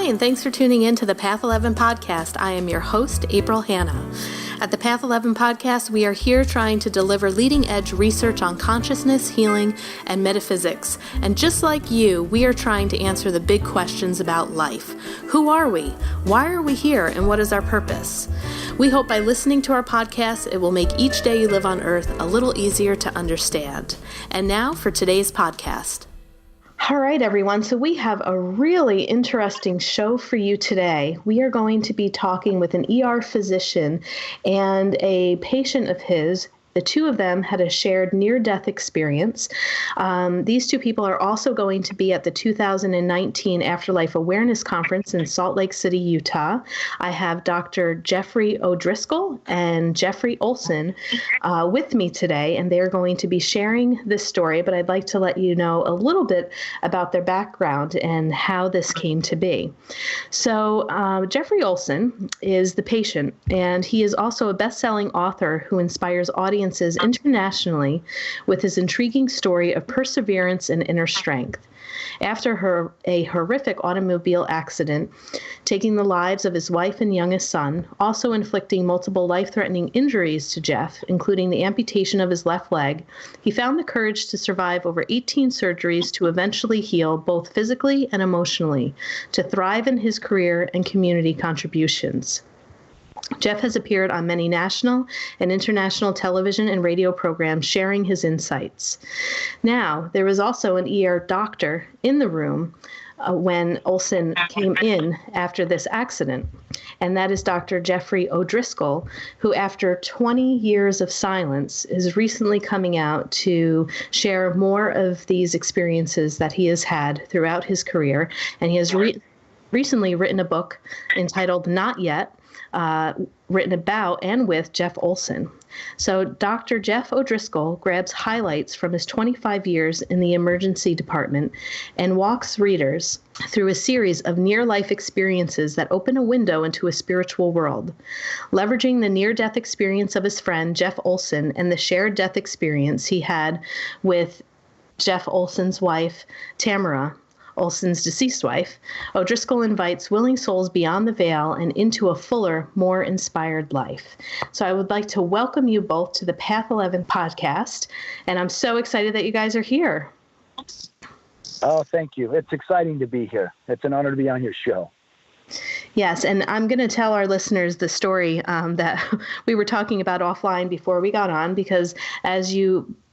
and thanks for tuning in to the Path 11 podcast. I am your host, April Hanna. At the Path 11 podcast, we are here trying to deliver leading-edge research on consciousness, healing, and metaphysics. And just like you, we are trying to answer the big questions about life. Who are we? Why are we here? And what is our purpose? We hope by listening to our podcast, it will make each day you live on Earth a little easier to understand. And now for today's podcast. All right, everyone. So we have a really interesting show for you today. We are going to be talking with an ER physician and a patient of his. The two of them had a shared near-death experience. These two people are also going to be at the 2019 Afterlife Awareness Conference in Salt Lake City, Utah. I have Dr. Yet.He O'Driscoll and Jeffrey Olsen with me today, and they're going to be sharing this story, but I'd like to let you know a little bit about their background and how this came to be. So Jeffrey Olsen is the patient, and he is also a best-selling author who inspires audiences internationally with his intriguing story of perseverance and inner strength. After a horrific automobile accident, taking the lives of his wife and youngest son, also inflicting multiple life-threatening injuries to Jeff, including the amputation of his left leg, he found the courage to survive over 18 surgeries to eventually heal both physically and emotionally, to thrive in his career and community contributions. Jeff has appeared on many national and international television and radio programs sharing his insights. Now, there was also an ER doctor in the room when Olsen came in after this accident, and that is Dr. Jeffrey O'Driscoll, who after 20 years of silence is recently coming out to share more of these experiences that he has had throughout his career, and he has recently written a book entitled Not Yet, written about and with Jeff Olsen. So Dr. Jeff O'Driscoll grabs highlights from his 25 years in the emergency department and walks readers through a series of near-life experiences that open a window into a spiritual world. Leveraging the near-death experience of his friend, Jeff Olsen, and the shared death experience he had with Jeff Olsen's wife, Tamara, Olsen's deceased wife, O'Driscoll invites willing souls beyond the veil and into a fuller, more inspired life. So I would like to welcome you both to the Path 11 podcast, and I'm so excited that you guys are here. Oh, thank you. It's exciting to be here. It's an honor to be on your show. Yes, and I'm going to tell our listeners the story that we were talking about offline before we got on, because as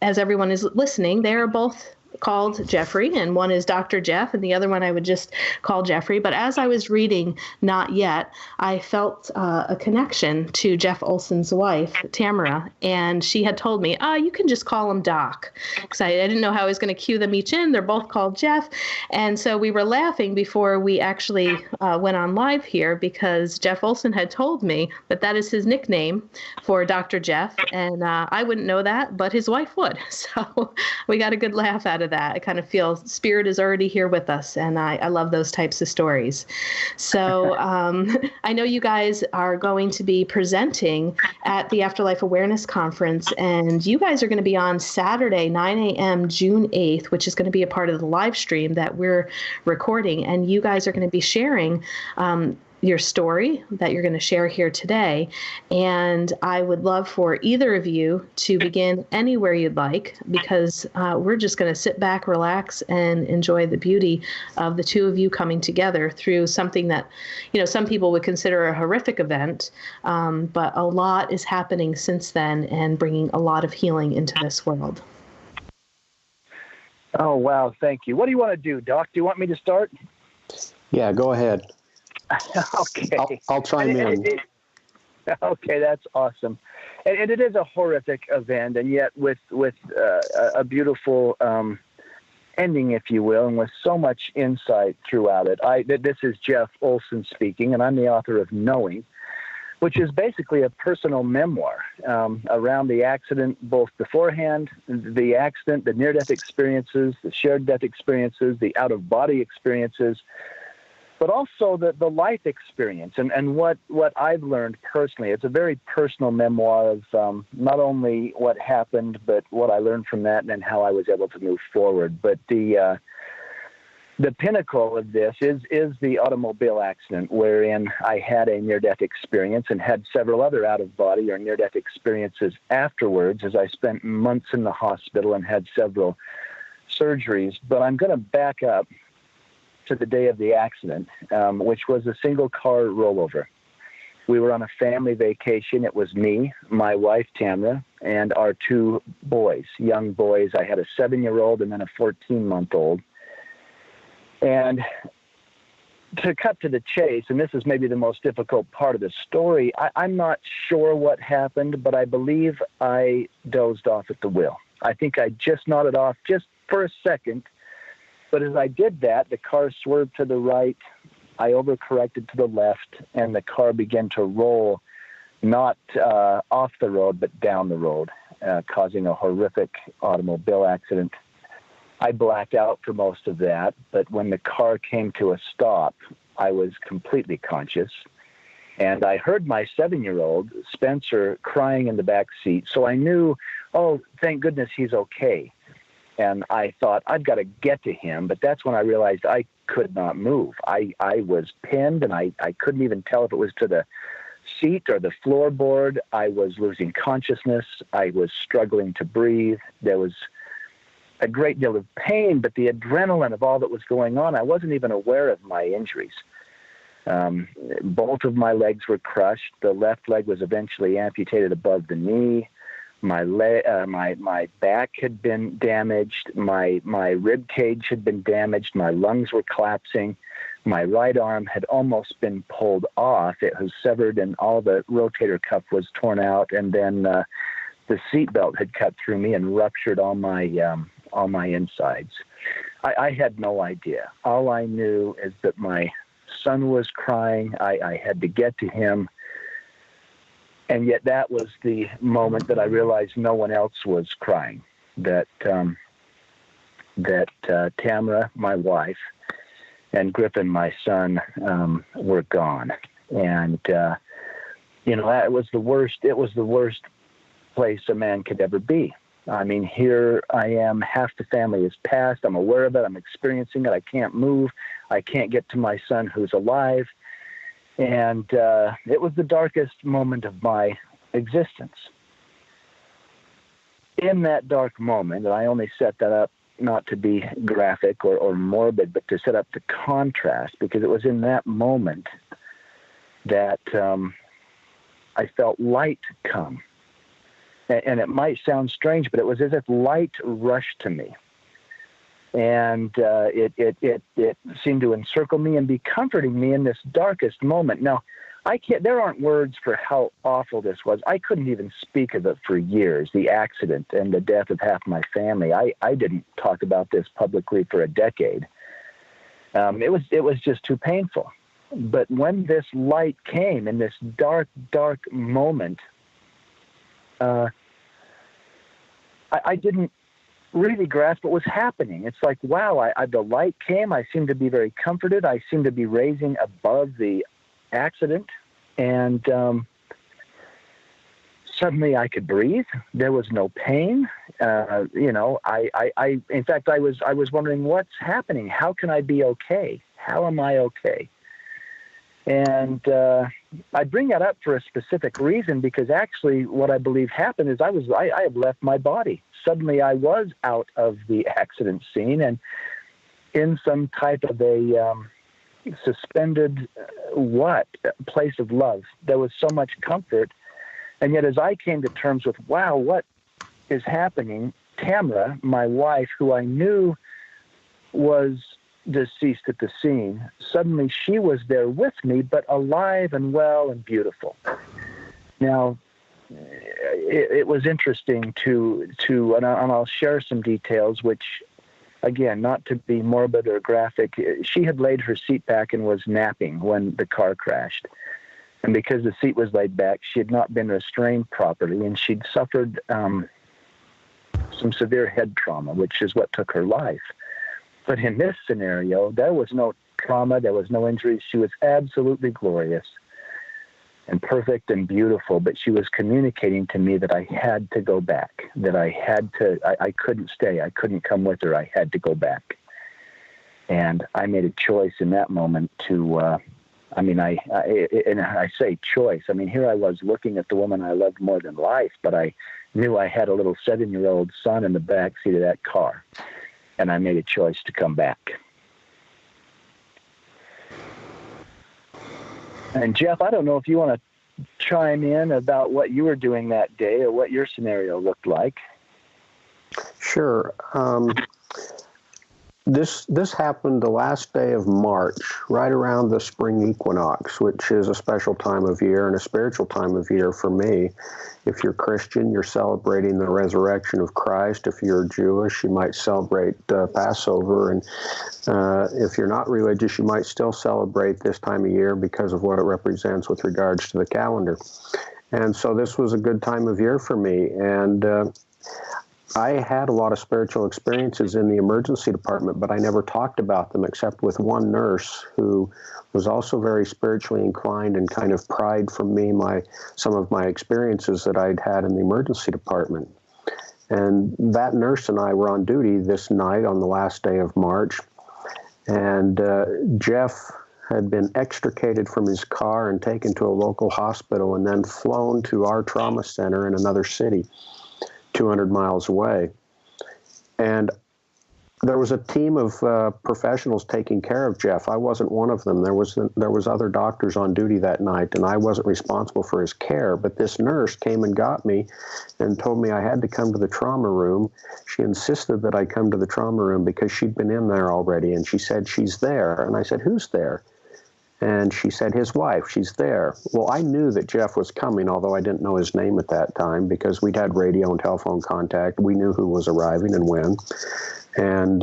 everyone is listening, they are both called Jeffrey, and one is Dr. Jeff, and the other one I would just call Jeffrey. But as I was reading Not Yet, I felt a connection to Jeff Olsen's wife, Tamara, and she had told me, you can just call him Doc, because I didn't know how I was going to cue them each in. They're both called Jeff, and so we were laughing before we actually went on live here, because Jeff Olsen had told me that is his nickname for Dr. Jeff, and I wouldn't know that, but his wife would. So we got a good laugh out of that. I kind of feel spirit is already here with us, and I love those types of stories. So I know you guys are going to be presenting at the Afterlife Awareness Conference, and you guys are going to be on Saturday, 9 a.m., June 8th, which is going to be a part of the live stream that we're recording, and you guys are going to be sharing your story that you're going to share here today. And I would love for either of you to begin anywhere you'd like, because we're just going to sit back, relax, and enjoy the beauty of the two of you coming together through something that, some people would consider a horrific event, but a lot is happening since then and bringing a lot of healing into this world. Oh, wow. Thank you. What do you want to do, Doc? Do you want me to start? Yeah, go ahead. Okay. I'll chime in. Okay, that's awesome. And it is a horrific event, and yet with a beautiful ending, if you will, and with so much insight throughout it. This is Jeff Olsen speaking, and I'm the author of Knowing, which is basically a personal memoir around the accident, both beforehand, the accident, the near-death experiences, the shared death experiences, the out-of-body experiences, but also the life experience and what I've learned personally. It's a very personal memoir of not only what happened, but what I learned from that and how I was able to move forward. But the The pinnacle of this is the automobile accident wherein I had a near-death experience and had several other out-of-body or near-death experiences afterwards, as I spent months in the hospital and had several surgeries. But I'm going to back up to the day of the accident, which was a single-car rollover. We were on a family vacation. It was me, my wife, Tamara, and our two boys, young boys. I had a 7-year-old and then a 14-month-old. And to cut to the chase, and this is maybe the most difficult part of the story, I'm not sure what happened, but I believe I dozed off at the wheel. I think I just nodded off just for a second, but as I did that, the car swerved to the right, I overcorrected to the left, and the car began to roll not off the road, but down the road, causing a horrific automobile accident. I blacked out for most of that, but when the car came to a stop, I was completely conscious. And I heard my 7-year-old, Spencer, crying in the back seat. So I knew, oh, thank goodness he's okay. And I thought, I've got to get to him. But that's when I realized I could not move. I was pinned, and I couldn't even tell if it was to the seat or the floorboard. I was losing consciousness. I was struggling to breathe. There was a great deal of pain, but the adrenaline of all that was going on, I wasn't even aware of my injuries. Both of my legs were crushed. The left leg was eventually amputated above the knee. My back had been damaged. My rib cage had been damaged. My lungs were collapsing. My right arm had almost been pulled off. It was severed, and all the rotator cuff was torn out. And then the seatbelt had cut through me and ruptured all my insides. I had no idea. All I knew is that my son was crying. I had to get to him. And yet that was the moment that I realized no one else was crying, that Tamara, my wife, and Griffin, my son, were gone. And, that was the worst. It was the worst place a man could ever be. I mean, here I am, half the family is passed. I'm aware of it. I'm experiencing it. I can't move. I can't get to my son who's alive. And it was the darkest moment of my existence. In that dark moment, and I only set that up not to be graphic or morbid, but to set up the contrast, because it was in that moment that I felt light come. And it might sound strange, but it was as if light rushed to me. And it seemed to encircle me and be comforting me in this darkest moment. Now, there aren't words for how awful this was. I couldn't even speak of it for years, the accident and the death of half my family. I didn't talk about this publicly for a decade. It was just too painful. But when this light came in this dark, dark moment, I didn't really grasp what was happening. It's like, wow, the light came. I seemed to be very comforted. I seemed to be raising above the accident. And suddenly I could breathe. There was no pain. In fact, I was wondering what's happening. How can I be okay? How am I okay? And I bring that up for a specific reason, because actually what I believe happened is I had left my body. Suddenly I was out of the accident scene and in some type of a suspended place of love. There was so much comfort. And yet as I came to terms with, wow, what is happening? Tamara, my wife, who I knew was deceased at the scene, suddenly she was there with me, but alive and well and beautiful. Now, it was interesting and I'll share some details, which, again, not to be morbid or graphic, she had laid her seat back and was napping when the car crashed. And because the seat was laid back, she had not been restrained properly, and she'd suffered some severe head trauma, which is what took her life. But in this scenario, there was no trauma, there was no injuries. She was absolutely glorious and perfect and beautiful, but she was communicating to me that I had to go back, that I couldn't stay. I couldn't come with her. I had to go back. And I made a choice in that moment to, I say choice. I mean, here I was looking at the woman I loved more than life, but I knew I had a little 7-year-old son in the backseat of that car. And I made a choice to come back. And Jeff, I don't know if you want to chime in about what you were doing that day or what your scenario looked like. Sure. This happened the last day of March, right around the spring equinox, which is a special time of year and a spiritual time of year for me. If you're Christian, you're celebrating the resurrection of Christ. If you're Jewish, you might celebrate Passover. And if you're not religious, you might still celebrate this time of year because of what it represents with regards to the calendar. And so this was a good time of year for me. And I had a lot of spiritual experiences in the emergency department, but I never talked about them except with one nurse who was also very spiritually inclined and kind of pried from me some of my experiences that I'd had in the emergency department. And that nurse and I were on duty this night on the last day of March, and Jeff had been extricated from his car and taken to a local hospital and then flown to our trauma center in another city, 200 miles away. And there was a team of professionals taking care of Jeff. I wasn't one of them. There was other doctors on duty that night, and I wasn't responsible for his care. But this nurse came and got me and told me I had to come to the trauma room. She insisted that I come to the trauma room because she'd been in there already, and she said, "She's there." And I said, "Who's there?" And she said, "His wife, she's there." Well, I knew that Jeff was coming, although I didn't know his name at that time because we'd had radio and telephone contact. We knew who was arriving and when. And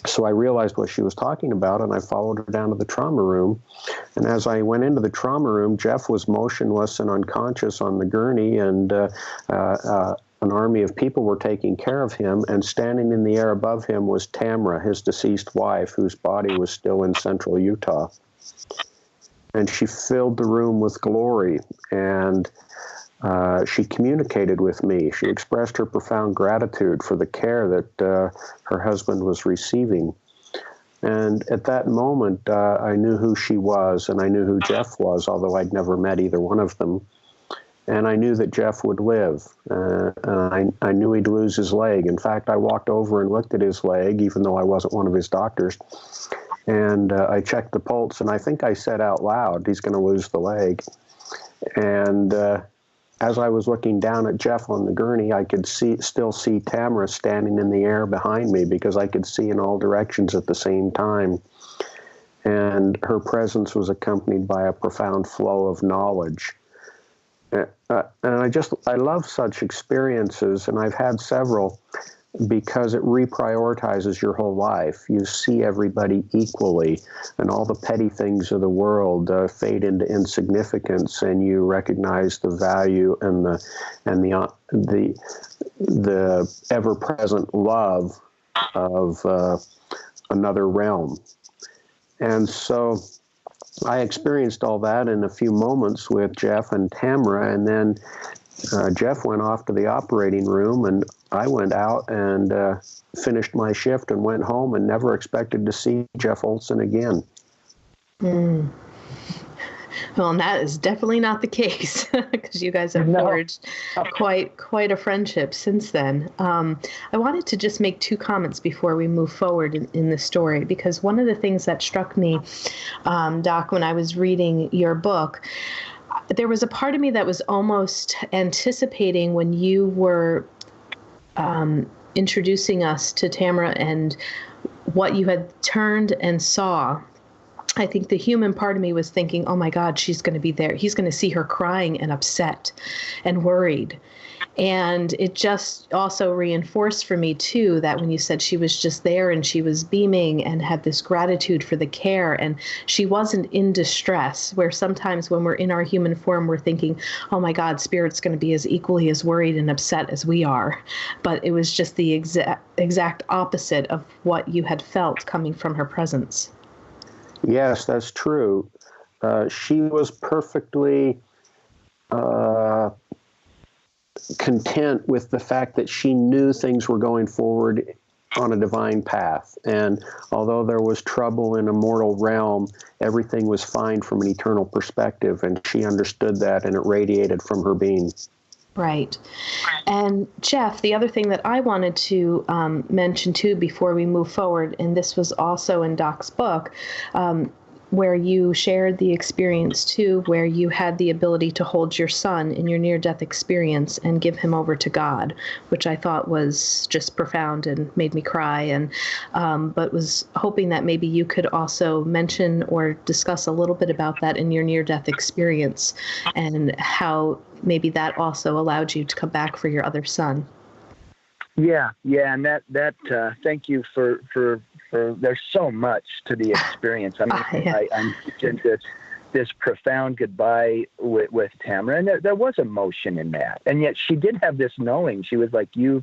so I realized what she was talking about, and I followed her down to the trauma room. And as I went into the trauma room, Jeff was motionless and unconscious on the gurney, and an army of people were taking care of him, and standing in the air above him was Tamara, his deceased wife, whose body was still in central Utah. And she filled the room with glory, and she communicated with me. She expressed her profound gratitude for the care that her husband was receiving. And at that moment, I knew who she was, and I knew who Jeff was, although I'd never met either one of them. And I knew that Jeff would live. I knew he'd lose his leg. In fact, I walked over and looked at his leg, even though I wasn't one of his doctors. And I checked the pulse, and I think I said out loud, "He's going to lose the leg." And as I was looking down at Jeff on the gurney, I could still see Tamara standing in the air behind me because I could see in all directions at the same time. And her presence was accompanied by a profound flow of knowledge. And I love such experiences, and I've had several, because it reprioritizes your whole life. You see everybody equally, and all the petty things of the world fade into insignificance, and you recognize the value and the ever-present love of another realm. And so I experienced all that in a few moments with Jeff and Tamara, and then Jeff went off to the operating room, and I went out and finished my shift and went home and never expected to see Jeff Olsen again. Well, and that is definitely not the case because you guys have forged quite a friendship since then. I wanted to just make two comments before we move forward in the story, because one of the things that struck me, Doc, when I was reading your book, there was a part of me that was almost anticipating when you were introducing us to Tamara and what you had turned and saw. I think the human part of me was thinking, oh my God, she's going to be there. He's going to see her crying and upset and worried. And it just also reinforced for me, too, that when you said she was just there and she was beaming and had this gratitude for the care, and she wasn't in distress, where sometimes when we're in our human form, we're thinking, oh my God, Spirit's going to be as equally as worried and upset as we are. But it was just the exact opposite of what you had felt coming from her presence. Yes, that's true. She was perfectly content with the fact that she knew things were going forward on a divine path. And although there was trouble in a mortal realm, everything was fine from an eternal perspective. And she understood that, and it radiated from her being. Right. And Jeff, the other thing that I wanted to mention too before we move forward, and this was also in Doc's book, where you shared the experience too, where you had the ability to hold your son in your near-death experience and give him over to God, which I thought was just profound and made me cry. And but was hoping that maybe you could also mention or discuss a little bit about that in your near-death experience and how maybe that also allowed you to come back for your other son. Yeah, and that thank you for there's so much to the experience. I mean, Yeah. I mentioned this profound goodbye with Tamara, and there was emotion in that, and yet she did have this knowing. She was like, you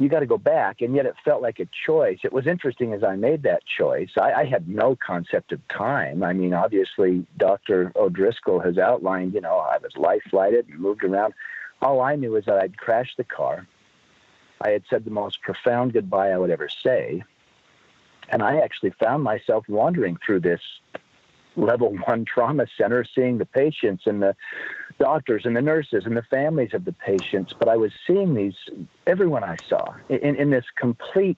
got to go back, and yet it felt like a choice. It was interesting as I made that choice. I had no concept of time. I mean, obviously, Dr. O'Driscoll has outlined, I was life-flighted and moved around. All I knew is that I'd crashed the car. I had said the most profound goodbye I would ever say. And I actually found myself wandering through this level 1 trauma center, seeing the patients and the doctors and the nurses and the families of the patients. But I was seeing everyone I saw in this complete,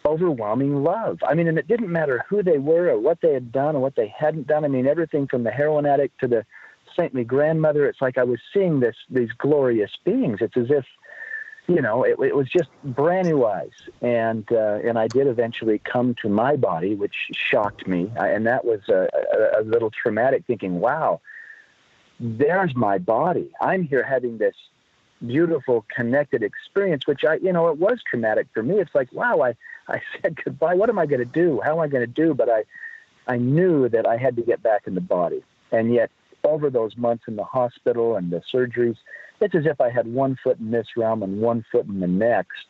overwhelming love. I mean, and it didn't matter who they were or what they had done or what they hadn't done. I mean, everything from the heroin addict to the saintly grandmother. It's like I was seeing these glorious beings. It's as if, it was just brand new eyes. And I did eventually come to my body, which shocked me. And that was a little traumatic, thinking, wow, there's my body. I'm here having this beautiful connected experience, which it was traumatic for me. It's like, wow, I said goodbye. What am I going to do? How am I going to do? But I knew that I had to get back in the body. And yet over those months in the hospital and the surgeries, it's as if I had one foot in this realm and one foot in the next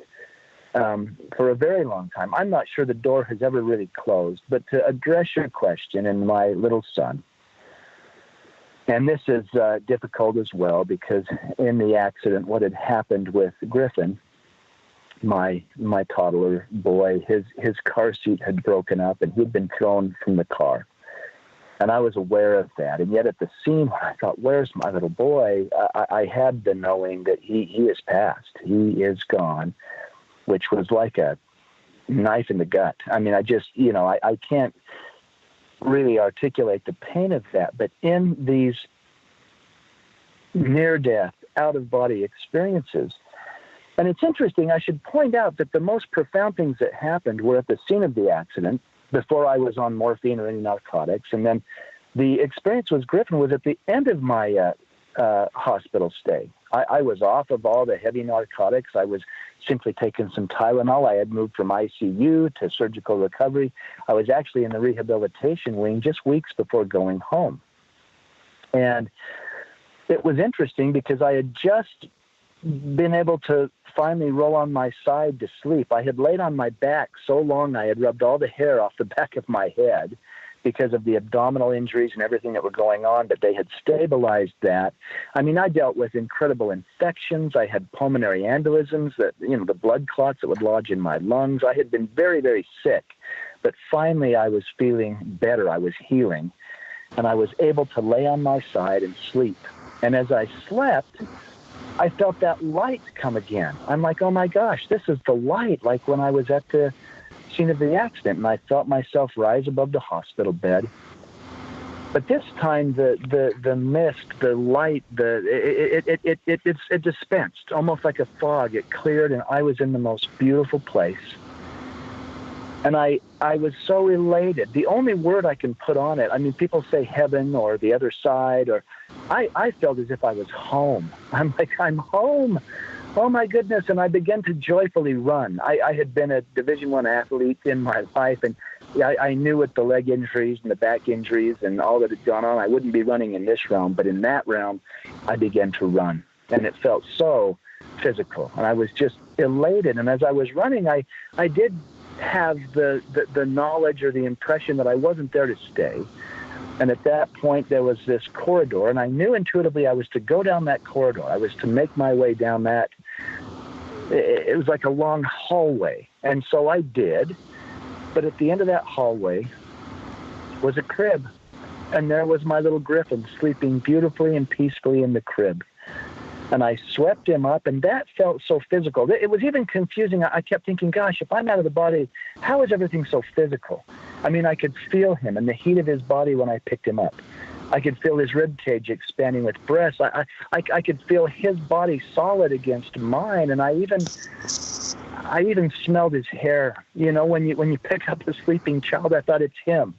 for a very long time. I'm not sure the door has ever really closed, but to address your question and my little son, and this is difficult as well, because in the accident, what had happened with Griffin, my toddler boy, his car seat had broken up and he'd been thrown from the car. And I was aware of that. And yet at the scene where I thought, where's my little boy? I had the knowing that he is passed. He is gone, which was like a knife in the gut. I mean, I just, I can't really articulate the pain of that. But in these near-death, out-of-body experiences, and it's interesting, I should point out that the most profound things that happened were at the scene of the accident, before I was on morphine or any narcotics. And then the experience with Griffin was at the end of my hospital stay. I was off of all the heavy narcotics. I was simply taking some Tylenol. I had moved from ICU to surgical recovery. I was actually in the rehabilitation wing just weeks before going home. And it was interesting because I had just been able to finally roll on my side to sleep. I had laid on my back so long I had rubbed all the hair off the back of my head because of the abdominal injuries and everything that were going on, but they had stabilized that. I mean, I dealt with incredible infections. I had pulmonary embolisms, the blood clots that would lodge in my lungs. I had been very, very sick, but finally I was feeling better. I was healing, and I was able to lay on my side and sleep. And as I slept, I felt that light come again. I'm like, oh my gosh, this is the light, like when I was at the scene of the accident, and I felt myself rise above the hospital bed. But this time, the mist, the light, it dispensed, almost like a fog. It cleared, and I was in the most beautiful place. And I was so elated. The only word I can put on it, I mean, people say heaven or the other side, or I felt as if I was home. I'm like, I'm home. Oh my goodness. And I began to joyfully run. I had been a Division I athlete in my life, and I knew with the leg injuries and the back injuries and all that had gone on, I wouldn't be running in this realm, but in that realm, I began to run. And it felt so physical. And I was just elated. And as I was running, I did have the knowledge or the impression that I wasn't there to stay. And at that point, there was this corridor, and I knew intuitively I was to go down that corridor. I was to make my way down that. It was like a long hallway. And so I did. But at the end of that hallway was a crib. And there was my little Griffin sleeping beautifully and peacefully in the crib. And I swept him up, and that felt so physical. It was even confusing. I kept thinking, gosh, if I'm out of the body, how is everything so physical? I mean, I could feel him and the heat of his body when I picked him up. I could feel his rib cage expanding with breaths. I could feel his body solid against mine, and I even smelled his hair. You know, when you pick up a sleeping child, I thought, it's him.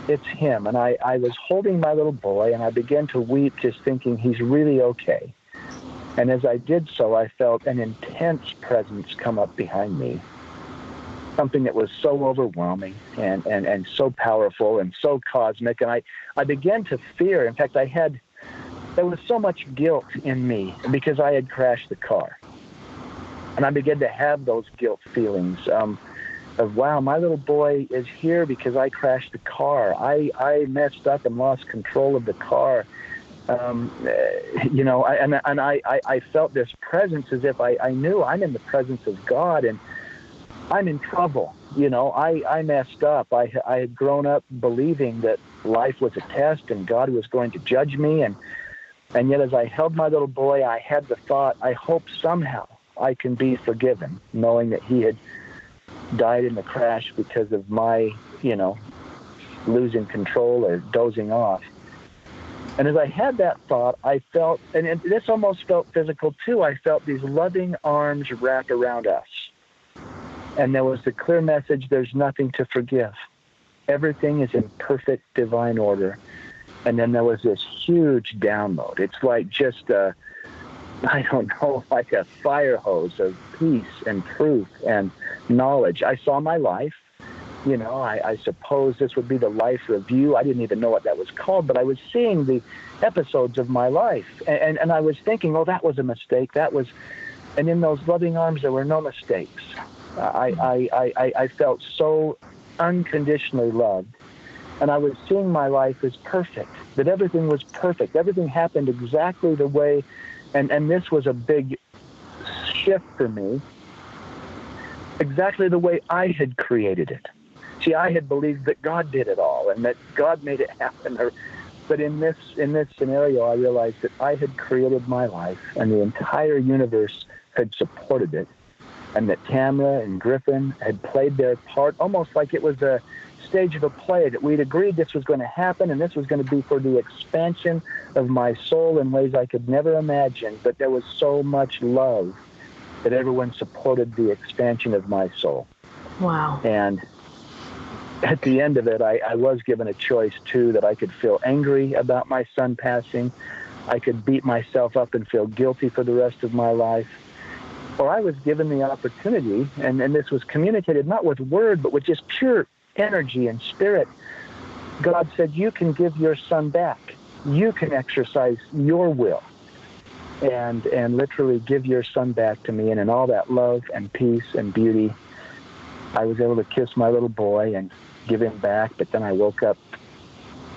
It's him. And I was holding my little boy, and I began to weep, just thinking, he's really okay. And as I did so, I felt an intense presence come up behind me, something that was so overwhelming and so powerful and so cosmic. And I began to fear. In fact, there was so much guilt in me because I had crashed the car. And I began to have those guilt feelings of, wow, my little boy is here because I crashed the car. I messed up and lost control of the car. You know, I felt this presence as if I knew I'm in the presence of God and I'm in trouble. You know, I messed up. I had grown up believing that life was a test and God was going to judge me. And yet as I held my little boy, I had the thought, I hope somehow I can be forgiven, knowing that he had died in the crash because of my, you know, losing control or dozing off. And as I had that thought, I felt, and this almost felt physical too, I felt these loving arms wrap around us. And there was the clear message, there's nothing to forgive. Everything is in perfect divine order. And then there was this huge download. It's like just like a fire hose of peace and truth and knowledge. I saw my life. You know, I suppose this would be the life review. I didn't even know what that was called, but I was seeing the episodes of my life. And I was thinking, oh, that was a mistake. And in those loving arms, there were no mistakes. I felt so unconditionally loved. And I was seeing my life as perfect, that everything was perfect. Everything happened exactly the way, and this was a big shift for me, exactly the way I had created it. See, I had believed that God did it all and that God made it happen. But in this scenario, I realized that I had created my life and the entire universe had supported it, and that Tamara and Griffin had played their part almost like it was a stage of a play, that we'd agreed this was going to happen and this was going to be for the expansion of my soul in ways I could never imagine. But there was so much love that everyone supported the expansion of my soul. Wow. And at the end of it, I was given a choice, too, that I could feel angry about my son passing. I could beat myself up and feel guilty for the rest of my life. Or I was given the opportunity, and this was communicated not with word, but with just pure energy and spirit. God said, you can give your son back. You can exercise your will and literally give your son back to me. And in all that love and peace and beauty, I was able to kiss my little boy and give him back. But then I woke up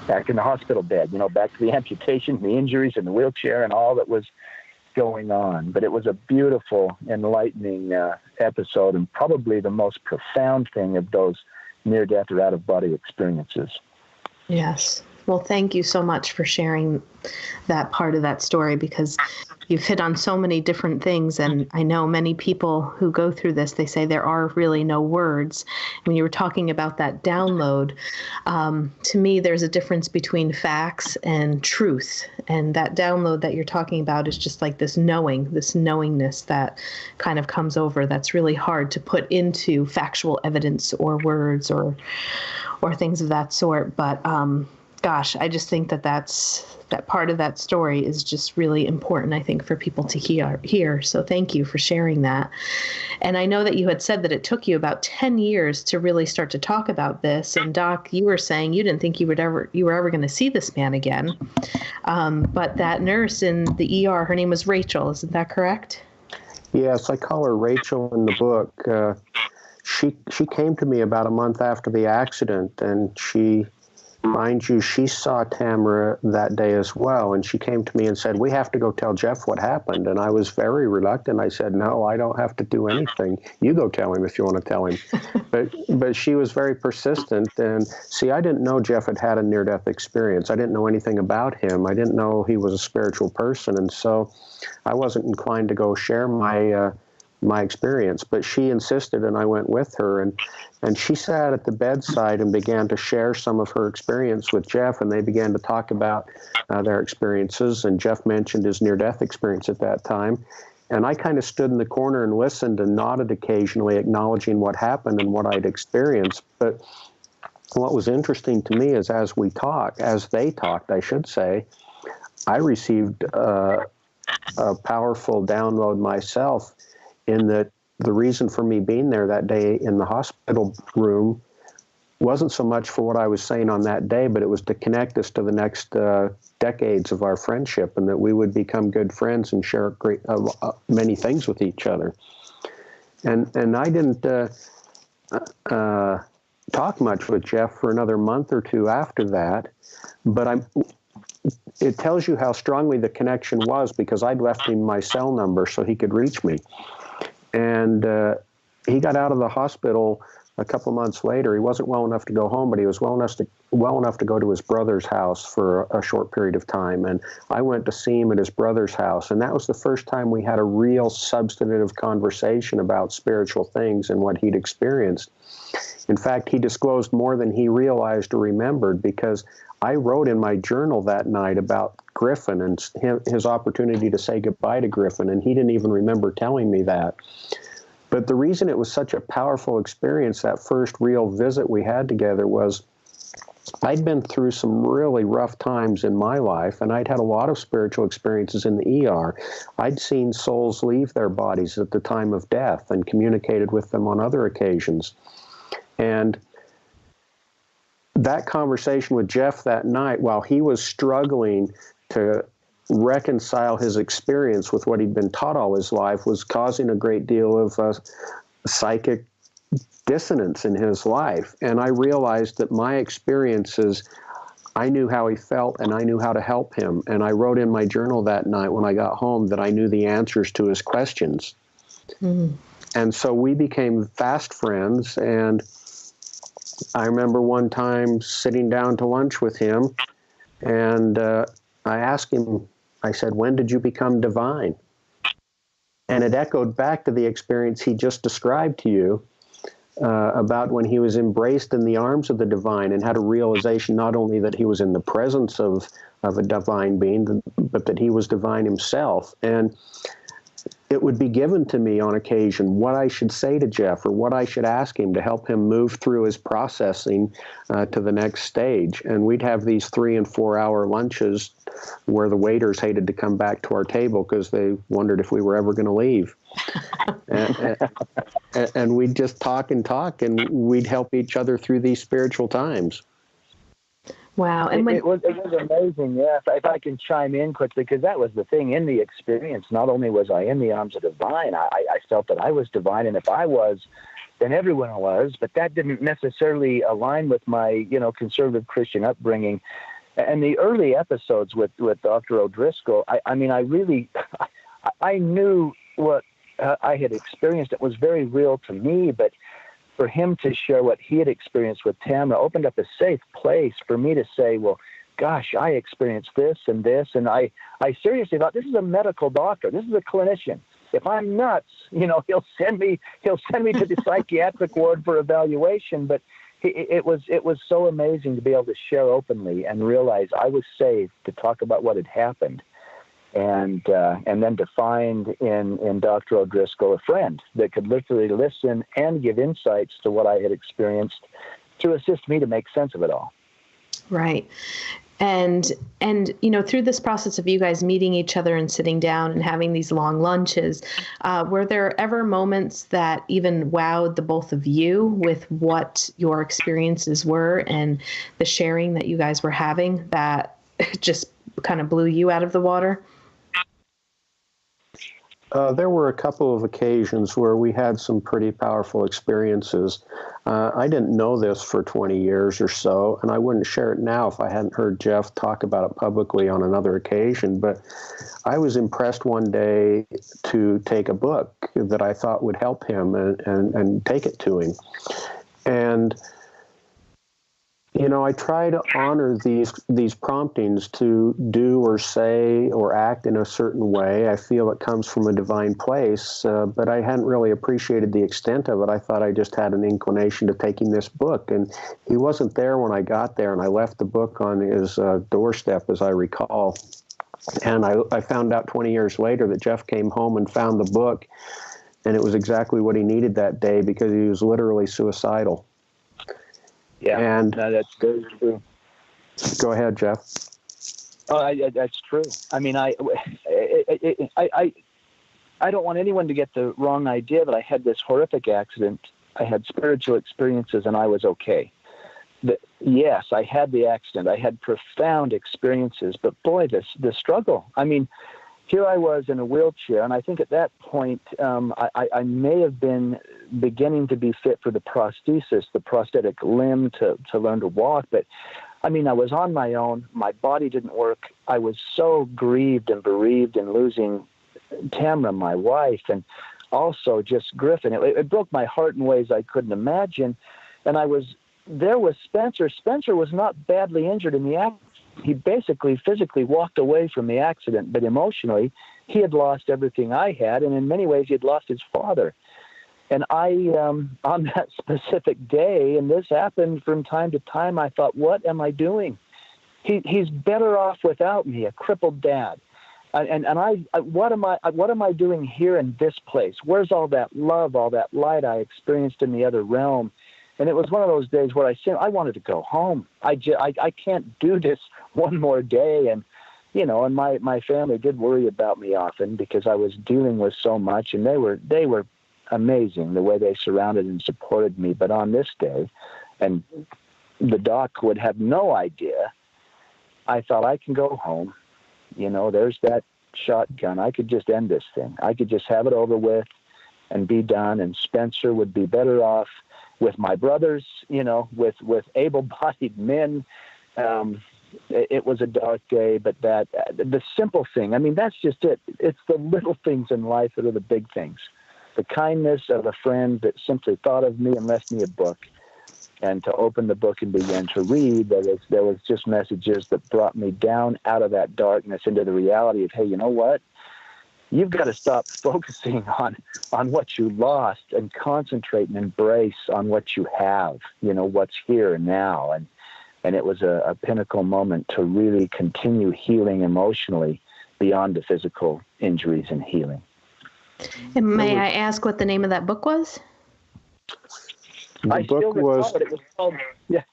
back in the hospital bed, you know, back to the amputation, the injuries, and the wheelchair and all that was going on. But it was a beautiful, enlightening episode, and probably the most profound thing of those near-death or out-of-body experiences. Yes. Well, thank you so much for sharing that part of that story, because you've hit on so many different things. And I know many people who go through this, they say there are really no words. When you were talking about that download, to me, there's a difference between facts and truth. And that download that you're talking about is just like this knowingness that kind of comes over. That's really hard to put into factual evidence or words or things of that sort. But gosh, I just think that part of that story is just really important, I think, for people to hear. So thank you for sharing that. And I know that you had said that it took you about 10 years to really start to talk about this. And Doc, you were saying you didn't think you were ever going to see this man again. But that nurse in the ER, her name was Rachel. Isn't that correct? Yes, I call her Rachel in the book. She came to me about a month after the accident, and she mind you, she saw Tamara that day as well, and she came to me and said, "We have to go tell Jeff what happened." And I was very reluctant. I said, "No, I don't have to do anything. You go tell him if you want to tell him." But she was very persistent. And see, I didn't know Jeff had had a near-death experience. I didn't know anything about him. I didn't know he was a spiritual person, and so I wasn't inclined to go share my experience. But she insisted, and I went with her, and she sat at the bedside and began to share some of her experience with Jeff, and they began to talk about their experiences, and Jeff mentioned his near-death experience at that time. And I kind of stood in the corner and listened and nodded occasionally, acknowledging what happened and what I'd experienced. But what was interesting to me is as they talked, I should say, I received a powerful download myself, in that the reason for me being there that day in the hospital room wasn't so much for what I was saying on that day, but it was to connect us to the next decades of our friendship, and that we would become good friends and share many things with each other. And I didn't talk much with Jeff for another month or two after that, but it tells you how strongly the connection was, because I'd left him my cell number so he could reach me. And he got out of the hospital a couple months later. He wasn't well enough to go home, but he was well enough to go to his brother's house for a short period of time. And I went to see him at his brother's house. And that was the first time we had a real substantive conversation about spiritual things and what he'd experienced. In fact, he disclosed more than he realized or remembered, because I wrote in my journal that night about Griffin and his opportunity to say goodbye to Griffin, and he didn't even remember telling me that. But the reason it was such a powerful experience, that first real visit we had together, was I'd been through some really rough times in my life, and I'd had a lot of spiritual experiences in the ER. I'd seen souls leave their bodies at the time of death and communicated with them on other occasions. And that conversation with Jeff that night, while he was struggling to reconcile his experience with what he'd been taught all his life, was causing a great deal of psychic dissonance in his life. And I realized that my experiences, I knew how he felt and I knew how to help him. And I wrote in my journal that night when I got home that I knew the answers to his questions. Mm. And so we became fast friends. And I remember one time sitting down to lunch with him, and I asked him, I said, "When did you become divine?" And it echoed back to the experience he just described to you about when he was embraced in the arms of the divine and had a realization not only that he was in the presence of a divine being, but that he was divine himself. And it would be given to me on occasion what I should say to Jeff or what I should ask him to help him move through his processing to the next stage. And we'd have these 3 and 4 hour lunches where the waiters hated to come back to our table because they wondered if we were ever going to leave. and we'd just talk, and we'd help each other through these spiritual times. Wow. And it was amazing. Yeah, if I can chime in quickly, because that was the thing in the experience. Not only was I in the arms of divine, I felt that I was divine. And if I was, then everyone was. But that didn't necessarily align with my, conservative Christian upbringing. And the early episodes with Dr. O'Driscoll, I knew what I had experienced. It was very real to me, but for him to share what he had experienced with Tamara opened up a safe place for me to say, well, gosh, I experienced this and this. And I seriously thought, this is a medical doctor. This is a clinician. If I'm nuts, he'll send me to the psychiatric ward for evaluation. But it was so amazing to be able to share openly and realize I was safe to talk about what had happened. And then to find in Dr. O'Driscoll a friend that could literally listen and give insights to what I had experienced to assist me to make sense of it all. Right. And through this process of you guys meeting each other and sitting down and having these long lunches, were there ever moments that even wowed the both of you with what your experiences were and the sharing that you guys were having that just kind of blew you out of the water? There were a couple of occasions where we had some pretty powerful experiences. I didn't know this for 20 years or so, and I wouldn't share it now if I hadn't heard Jeff talk about it publicly on another occasion. But I was impressed one day to take a book that I thought would help him and take it to him. And I try to honor these promptings to do or say or act in a certain way. I feel it comes from a divine place, but I hadn't really appreciated the extent of it. I thought I just had an inclination to taking this book, and he wasn't there when I got there, and I left the book on his doorstep, as I recall. And I found out 20 years later that Jeff came home and found the book, and it was exactly what he needed that day because he was literally suicidal. Yeah, and no, that's very true. Go ahead, Jeff. Oh, that's true. I mean, I don't want anyone to get the wrong idea that I had this horrific accident. I had spiritual experiences, and I was okay. Yes, I had the accident. I had profound experiences, but boy, the struggle. I mean, here I was in a wheelchair, and I think at that point I may have been beginning to be fit for the prosthesis, the prosthetic limb to learn to walk. But, I mean, I was on my own. My body didn't work. I was so grieved and bereaved in losing Tamara, my wife, and also just Griffin. It broke my heart in ways I couldn't imagine. And I was there with Spencer. Spencer was not badly injured in the accident. He basically physically walked away from the accident, but emotionally, he had lost everything I had, and in many ways, he had lost his father. And I, on that specific day, and this happened from time to time, I thought, what am I doing? He's better off without me, a crippled dad. What am I doing here in this place? Where's all that love, all that light I experienced in the other realm? And it was one of those days where I wanted to go home. I can't do this one more day. And, and my family did worry about me often because I was dealing with so much, and they were amazing the way they surrounded and supported me. But on this day, and the doc would have no idea, I thought, I can go home. There's that shotgun. I could just end this thing. I could just have it over with and be done. And Spencer would be better off with my brothers, with able-bodied men. It was a dark day, but the simple thing, I mean, that's just it. It's the little things in life that are the big things. The kindness of a friend that simply thought of me and left me a book, and to open the book and begin to read, there was just messages that brought me down out of that darkness into the reality of, hey, you know what? You've got to stop focusing on what you lost and concentrate and embrace on what you have, what's here and now. And it was a pinnacle moment to really continue healing emotionally beyond the physical injuries and healing. And may I ask what the name of that book was? The book was... It was called, yeah.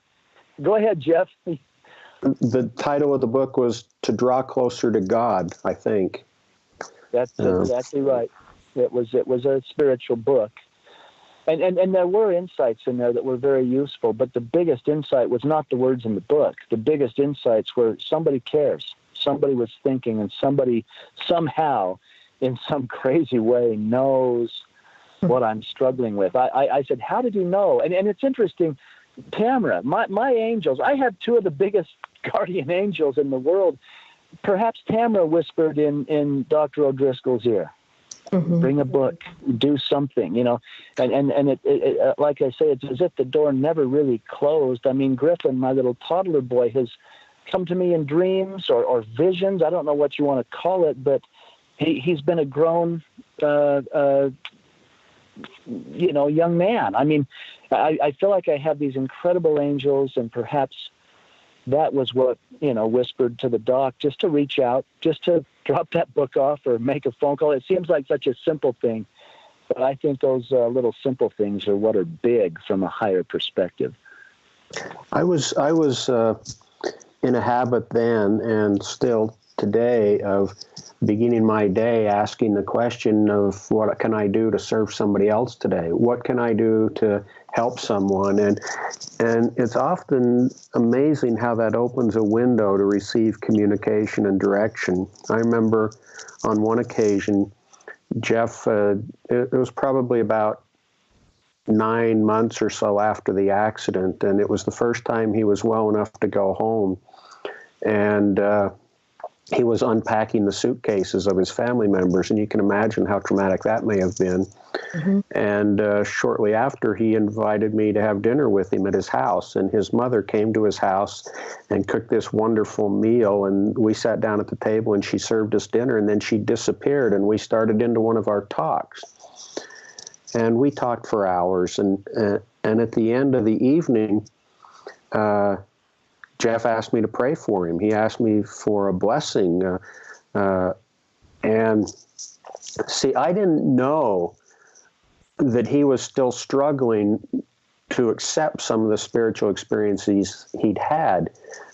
Go ahead, Jeff. The title of the book was To Draw Closer to God, I think. That's exactly right. It was a spiritual book. And there were insights in there that were very useful, but the biggest insight was not the words in the book. The biggest insights were somebody cares. Somebody was thinking, and somebody somehow, in some crazy way, knows what I'm struggling with. I said, how did you know? And it's interesting, Tamara, my angels, I have two of the biggest guardian angels in the world. Perhaps Tamara whispered in Dr. O'Driscoll's ear, bring a book, do something, and it like I say, it's as if the door never really closed. I mean, Griffin, my little toddler boy, has come to me in dreams or visions. I don't know what you want to call it, but he's been a grown, young man. I mean, I feel like I have these incredible angels, and perhaps that was what, whispered to the doc, just to reach out, just to drop that book off or make a phone call. It seems like such a simple thing, but I think those little simple things are what are big from a higher perspective. I was in a habit then, and still today, of beginning my day asking the question of, what can I do to serve somebody else today? What can I do to help someone? And it's often amazing how that opens a window to receive communication and direction. I remember on one occasion Jeff, it was probably about 9 months or so after the accident, and it was the first time he was well enough to go home. And he was unpacking the suitcases of his family members, and you can imagine how traumatic that may have been. Mm-hmm. And shortly after, he invited me to have dinner with him at his house, and his mother came to his house and cooked this wonderful meal, and we sat down at the table, and she served us dinner, and then she disappeared, and we started into one of our talks. And we talked for hours, and at the end of the evening, Jeff asked me to pray for him. He asked me for a blessing. And see, I didn't know that he was still struggling to accept some of the spiritual experiences he'd had.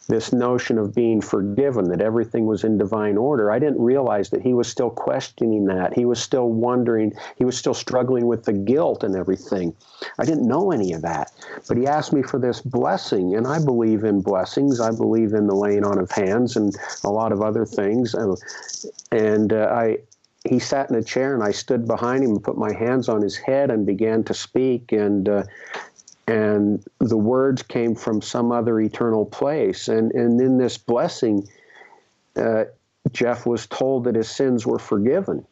This notion of being forgiven, that everything was in divine order. I didn't realize that he was still questioning that. He was still wondering. He was still struggling with the guilt and everything. I didn't know any of that. But he asked me for this blessing, and I believe in blessings. I believe in the laying on of hands and a lot of other things. He sat in a chair, and I stood behind him and put my hands on his head and began to speak, and the words came from some other eternal place. And in this blessing, Jeff was told that his sins were forgiven.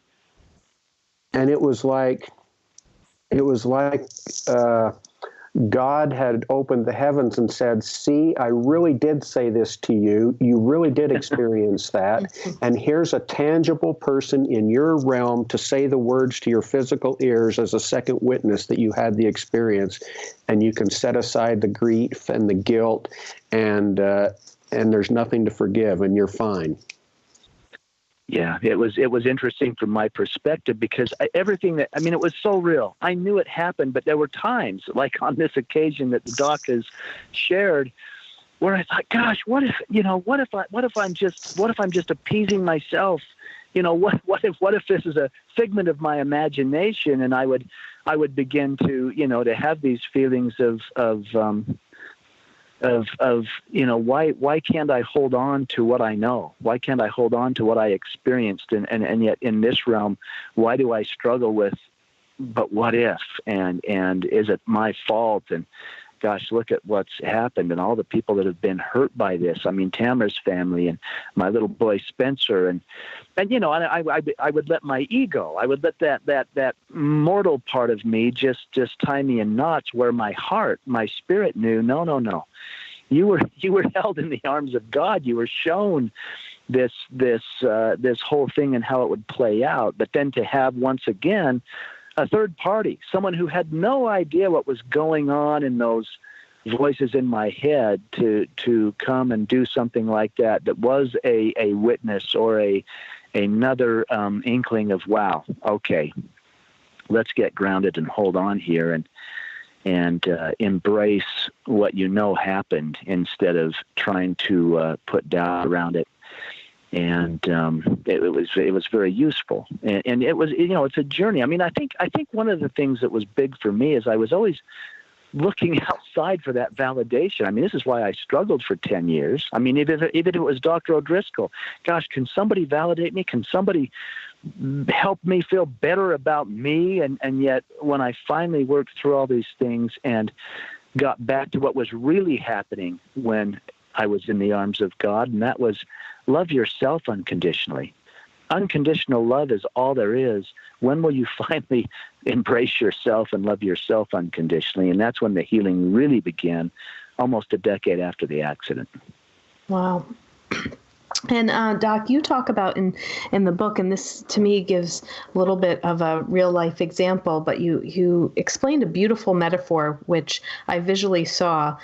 And it was like God had opened the heavens and said, see, I really did say this to you. You really did experience that. And here's a tangible person in your realm to say the words to your physical ears as a second witness that you had the experience. And you can set aside the grief and the guilt, and there's nothing to forgive, and you're fine. Yeah, it was interesting from my perspective, because it was so real. I knew it happened, but there were times, like on this occasion that the doc has shared, where I thought, gosh, what if I'm just appeasing myself? What if this is a figment of my imagination? And I would begin to to have these feelings of why can't I hold on to what I know? Why can't I hold on to what I experienced? And yet in this realm, why do I struggle with, but what if? And is it my fault? And gosh, look at what's happened and all the people that have been hurt by this. I mean, Tamara's family and my little boy Spencer, and I would let my ego, I would let that mortal part of me just tie me in knots, where my heart, my spirit knew, no. You were held in the arms of God. You were shown this whole thing and how it would play out. But then to have once again a third party, someone who had no idea what was going on in those voices in my head, to come and do something like that was a witness or another inkling of, wow, okay, let's get grounded and hold on here and embrace what happened, instead of trying to put doubt around it. And it was very useful, and it was it's a journey. I mean, I think one of the things that was big for me is I was always looking outside for that validation. I mean, this is why I struggled for 10 years. I mean, even if it was Dr. O'Driscoll, gosh, can somebody validate me? Can somebody help me feel better about me? And yet when I finally worked through all these things and got back to what was really happening when I was in the arms of God, and that was love yourself unconditionally. Unconditional love is all there is. When will you finally embrace yourself and love yourself unconditionally? And that's when the healing really began, almost a decade after the accident. Wow. And Doc, you talk about in the book, and this to me gives a little bit of a real life example, but you explained a beautiful metaphor, which I visually saw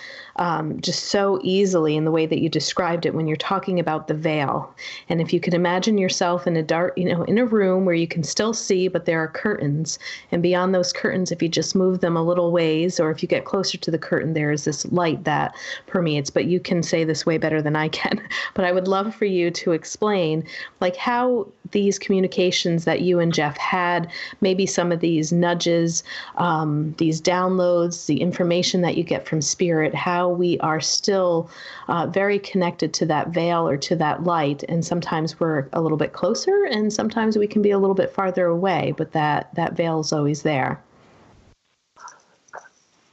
just so easily in the way that you described it when you're talking about the veil. And if you can imagine yourself in a dark, in a room where you can still see, but there are curtains, and beyond those curtains, if you just move them a little ways, or if you get closer to the curtain, there is this light that permeates. But you can say this way better than I can. But I would love for for you to explain, like, how these communications that you and Jeff had, maybe some of these nudges, these downloads, the information that you get from spirit, how we are still very connected to that veil or to that light. And sometimes we're a little bit closer, and sometimes we can be a little bit farther away, but that veil is always there.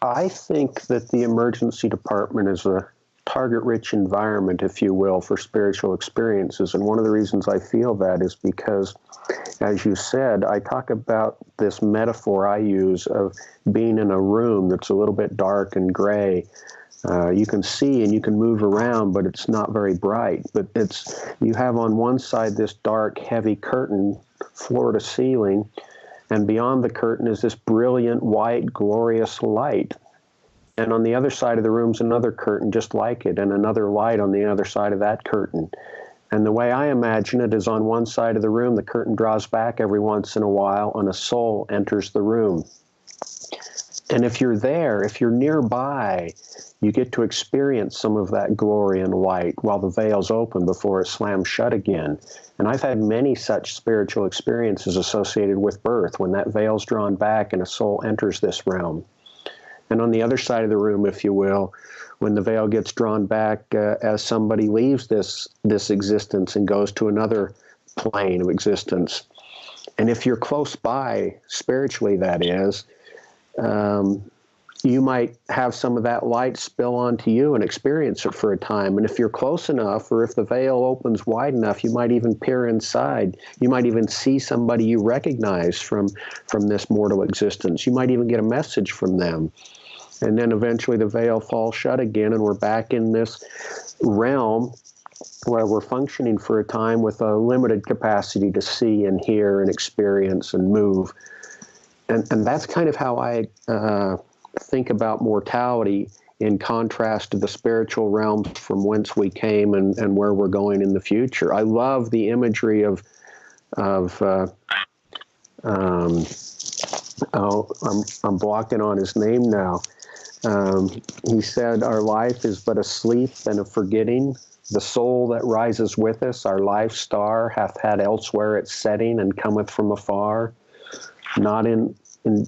I think that the emergency department is a target-rich environment, if you will, for spiritual experiences. And one of the reasons I feel that is because, as you said, I talk about this metaphor I use of being in a room that's a little bit dark and gray. You can see and you can move around, but it's not very bright. But you have on one side this dark, heavy curtain, floor to ceiling, and beyond the curtain is this brilliant, white, glorious light. And on the other side of the room's another curtain just like it, and another light on the other side of that curtain. And the way I imagine it is, on one side of the room, the curtain draws back every once in a while, and a soul enters the room. And if you're there, if you're nearby, you get to experience some of that glory and light while the veil's open before it slams shut again. And I've had many such spiritual experiences associated with birth, when that veil's drawn back and a soul enters this realm. And on the other side of the room, if you will, when the veil gets drawn back as somebody leaves this existence and goes to another plane of existence. And if you're close by, spiritually that is, you might have some of that light spill onto you and experience it for a time. And if you're close enough, or if the veil opens wide enough, you might even peer inside. You might even see somebody you recognize from this mortal existence. You might even get a message from them. And then eventually the veil falls shut again, and we're back in this realm where we're functioning for a time with a limited capacity to see and hear and experience and move. And that's kind of how I think about mortality, in contrast to the spiritual realms from whence we came and where we're going in the future. I love the imagery of I'm blocking on his name now. He said, our life is but a sleep and a forgetting. The soul that rises with us, our life star, hath had elsewhere its setting, and cometh from afar, not in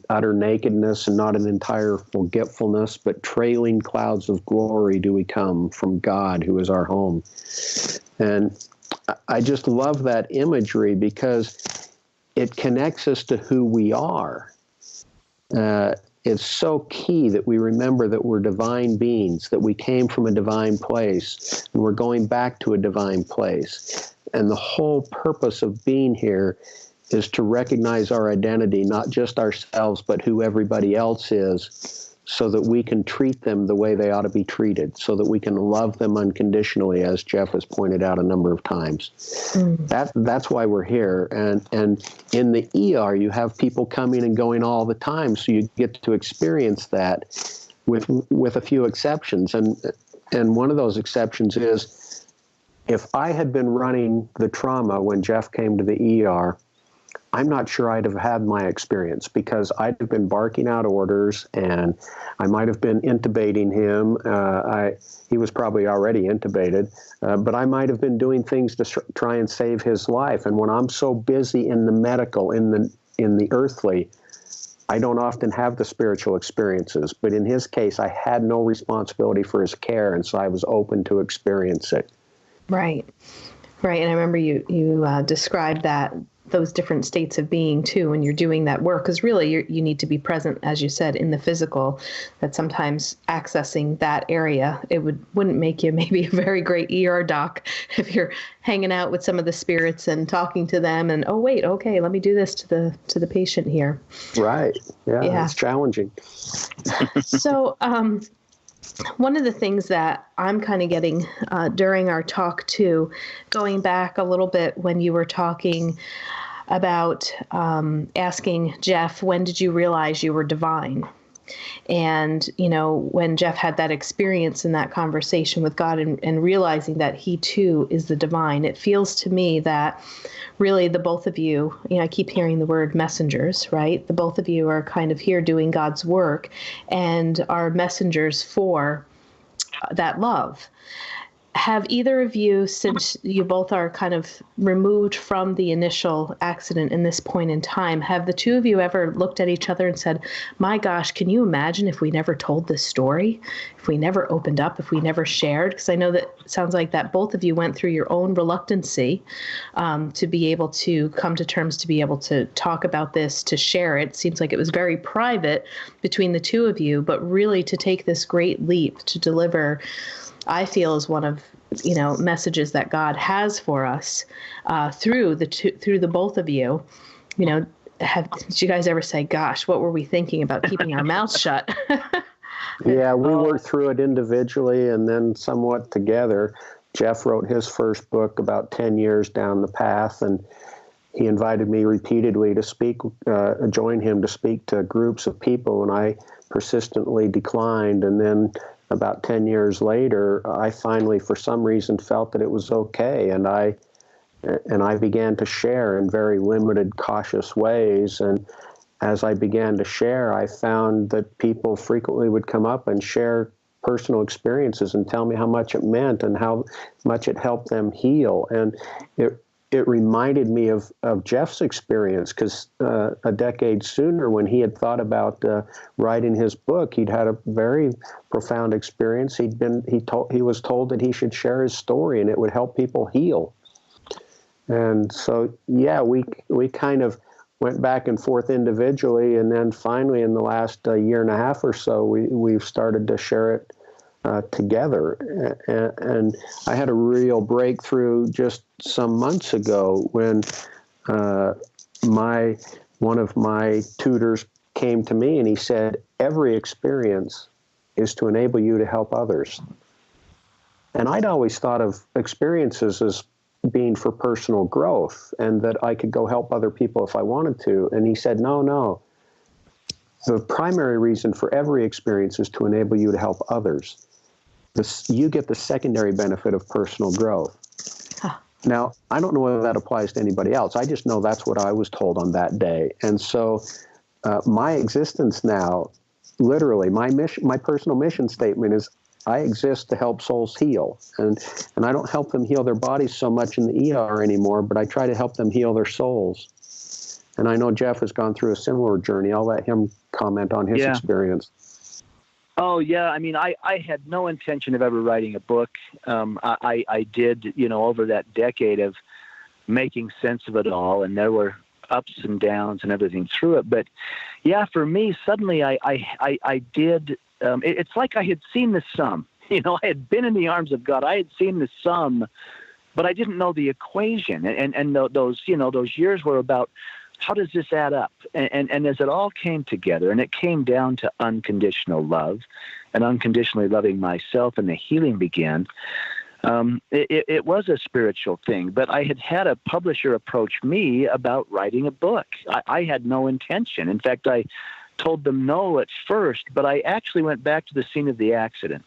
utter nakedness and not in entire forgetfulness, but trailing clouds of glory do we come from God, who is our home. And I just love that imagery because it connects us to who we are. It's so key that we remember that we're divine beings, that we came from a divine place, and we're going back to a divine place. And the whole purpose of being here is to recognize our identity, not just ourselves, but who everybody else is, so that we can treat them the way they ought to be treated, so that we can love them unconditionally, as Jeff has pointed out a number of times. That's why we're here. And in the ER, you have people coming and going all the time, so you get to experience that with a few exceptions. And one of those exceptions is, if I had been running the trauma when Jeff came to the ER, I'm not sure I'd have had my experience, because I'd have been barking out orders, and I might have been intubating him. He was probably already intubated, but I might have been doing things to try and save his life. And when I'm so busy in the medical, in the earthly, I don't often have the spiritual experiences. But in his case, I had no responsibility for his care, and so I was open to experience it. Right. And I remember you described those different states of being too when you're doing that work, because really you need to be present, as you said, in the physical. That sometimes accessing that area, it wouldn't make you maybe a very great ER doc if you're hanging out with some of the spirits and talking to them and, oh wait, okay, let me do this to the patient here. Right. Yeah. It's challenging. So one of the things that I'm kind of getting during our talk too, going back a little bit when you were talking about asking Jeff, when did you realize you were divine? And, when Jeff had that experience in that conversation with God and realizing that he too is the divine, it feels to me that really the both of you, I keep hearing the word messengers, right? The both of you are kind of here doing God's work and are messengers for that love. have either of you, since you both are kind of removed from the initial accident in this point in time, have the two of you ever looked at each other and said, my gosh, can you imagine if we never told this story, if we never opened up, if we never shared? Because I know that it sounds like that both of you went through your own reluctancy to be able to come to terms, to be able to talk about this, to share it. It seems like it was very private between the two of you, but really to take this great leap to deliver, I feel, is one of, messages that God has for us through the both of you. Did you guys ever say, gosh, what were we thinking about keeping our mouths shut? Yeah, we worked through it individually and then somewhat together. Jeff wrote his first book about 10 years down the path, and he invited me repeatedly to speak, join him to speak to groups of people, and I persistently declined. And then about 10 years later, I finally, for some reason, felt that it was okay, and I began to share in very limited, cautious ways. And as I began to share, I found that people frequently would come up and share personal experiences and tell me how much it meant and how much it helped them heal. And it reminded me of Jeff's experience, because a decade sooner, when he had thought about writing his book, he'd had a very profound experience. He was told that he should share his story and it would help people heal. And so, yeah, we kind of went back and forth individually, and then finally, in the last year and a half or so, we've started to share it together. And I had a real breakthrough just some months ago when one of my tutors came to me and he said, every experience is to enable you to help others. And I'd always thought of experiences as being for personal growth and that I could go help other people if I wanted to. And he said, no. The primary reason for every experience is to enable you to help others. You get the secondary benefit of personal growth. Huh. Now, I don't know whether that applies to anybody else. I just know that's what I was told on that day. And so my existence now, literally, my personal mission statement is, I exist to help souls heal. And I don't help them heal their bodies so much in the ER anymore, but I try to help them heal their souls. And I know Jeff has gone through a similar journey. I'll let him comment on his experience. Oh, yeah. I mean, I had no intention of ever writing a book. I did, over that decade of making sense of it all, and there were ups and downs and everything through it. But, yeah, for me, suddenly I did. It's like I had seen the sum. I had been in the arms of God. I had seen the sum, but I didn't know the equation. And those years were about, how does this add up? And as it all came together, and it came down to unconditional love and unconditionally loving myself, and the healing began, it was a spiritual thing. But I had a publisher approach me about writing a book. I had no intention. In fact, I told them no at first, but I actually went back to the scene of the accident,